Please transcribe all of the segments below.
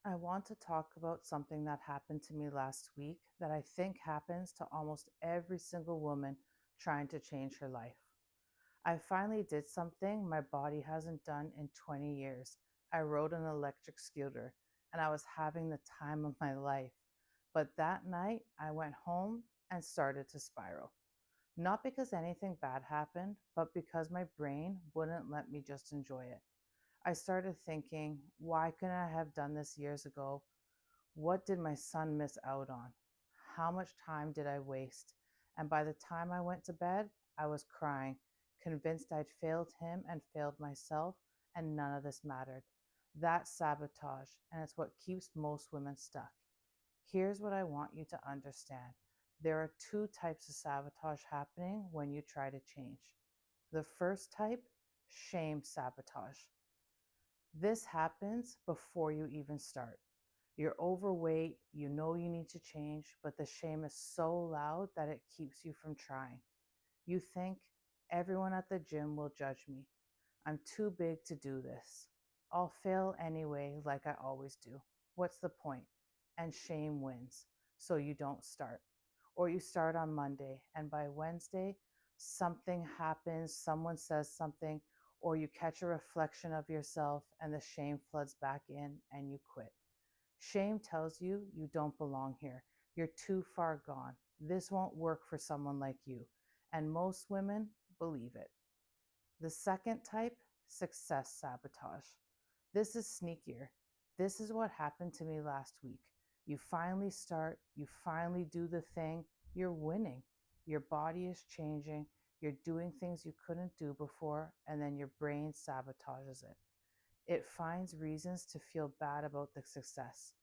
I want to talk about something that happened to me last week that I think happens to almost every single woman trying to change her life. I finally did something my body hasn't done in 20 years. I rode an electric scooter and I was having the time of my life. But that night, I went home and started to spiral. Not because anything bad happened, but because my brain wouldn't let me just enjoy it. I started thinking, why couldn't I have done this years ago? What did my son miss out on? How much time did I waste? And by the time I went to bed, I was crying, convinced I'd failed him and failed myself, and none of this mattered. That's sabotage, and it's what keeps most women stuck. Here's what I want you to understand: there are two types of sabotage happening when you try to change. The first type, shame sabotage. This happens before you even start. You're overweight, you know you need to change, but the shame is so loud that it keeps you from trying. You think, everyone at the gym will judge me. I'm too big to do this. I'll fail anyway, like I always do. What's the point? And shame wins, so you don't start. Or you start on Monday, and by Wednesday, something happens, someone says something, or you catch a reflection of yourself, and the shame floods back in, and you quit. Shame tells you you don't belong here. You're too far gone. This won't work for someone like you. And most women believe it. The second type, success sabotage. This is sneakier. This is what happened to me last week. You finally start, you finally do the thing, you're winning. Your body is changing, you're doing things you couldn't do before, and then your brain sabotages it. It finds reasons to feel bad about the success.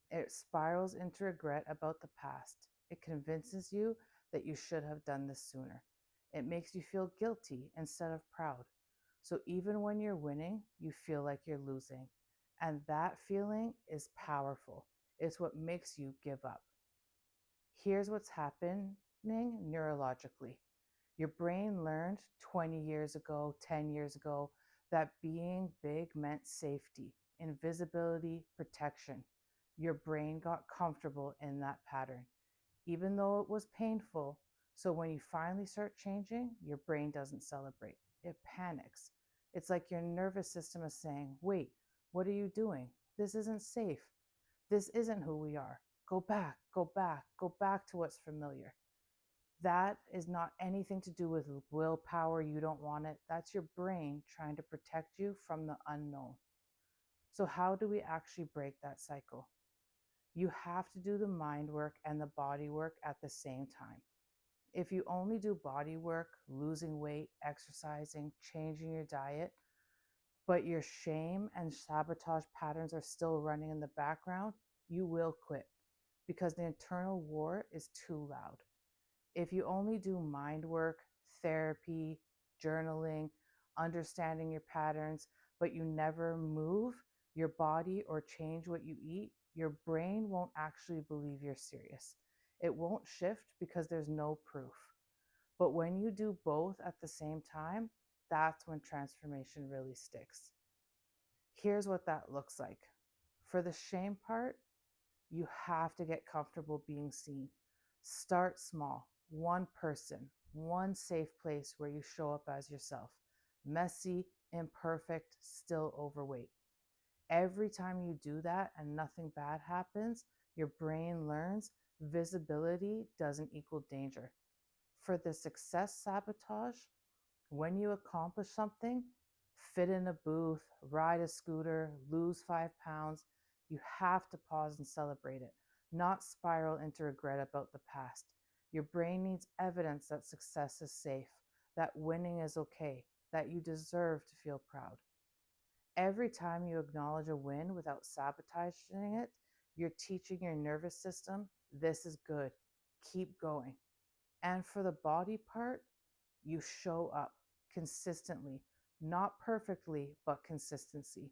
It spirals into regret about the past. It convinces you that you should have done this sooner. It makes you feel guilty instead of proud. So even when you're winning, you feel like you're losing. And that feeling is powerful. It's what makes you give up. Here's what's happening neurologically. Your brain learned 20 years ago, 10 years ago, that being big meant safety, invisibility, protection. Your brain got comfortable in that pattern, even though it was painful. So when you finally start changing, your brain doesn't celebrate. It panics. It's like your nervous system is saying, wait, what are you doing? This isn't safe. This isn't who we are. Go back, go back, go back to what's familiar. That is not anything to do with willpower. You don't want it. That's your brain trying to protect you from the unknown. So, how do we actually break that cycle? You have to do the mind work and the body work at the same time. If you only do body work, losing weight, exercising, changing your diet, but your shame and sabotage patterns are still running in the background, you will quit because the internal war is too loud. If you only do mind work, therapy, journaling, understanding your patterns, but you never move your body or change what you eat, your brain won't actually believe you're serious. It won't shift because there's no proof. But when you do both at the same time, that's when transformation really sticks. Here's what that looks like. For the shame part, you have to get comfortable being seen. Start small. One person, one safe place where you show up as yourself. Messy, imperfect, still overweight. Every time you do that and nothing bad happens, your brain learns visibility doesn't equal danger. For the success sabotage, when you accomplish something, fit in a booth, ride a scooter, lose 5 pounds, you have to pause and celebrate it, not spiral into regret about the past. Your brain needs evidence that success is safe, that winning is okay, that you deserve to feel proud. Every time you acknowledge a win without sabotaging it, you're teaching your nervous system, this is good, keep going. And for the body part, you show up consistently, not perfectly, but consistency.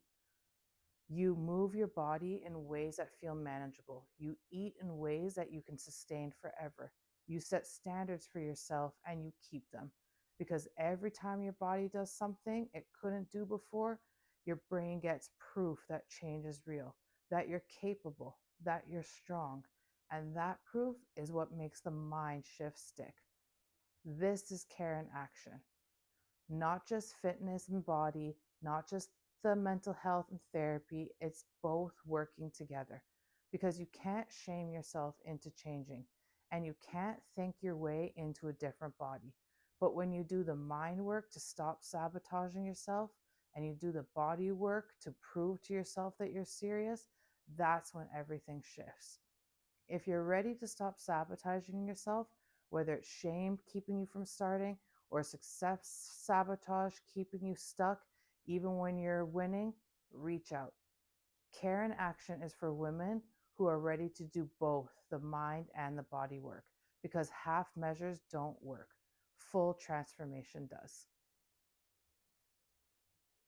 You move your body in ways that feel manageable. You eat in ways that you can sustain forever. You set standards for yourself and you keep them. Because every time your body does something it couldn't do before, your brain gets proof that change is real, that you're capable, that you're strong. And that proof is what makes the mind shift stick. This is care in action, not just fitness and body, not just the mental health and therapy. It's both working together because you can't shame yourself into changing and you can't think your way into a different body. But when you do the mind work to stop sabotaging yourself and you do the body work to prove to yourself that you're serious, that's when everything shifts. If you're ready to stop sabotaging yourself, whether it's shame keeping you from starting or success sabotage keeping you stuck even when you're winning, reach out. Care and action is for women who are ready to do both the mind and the body work because half measures don't work. Full transformation does.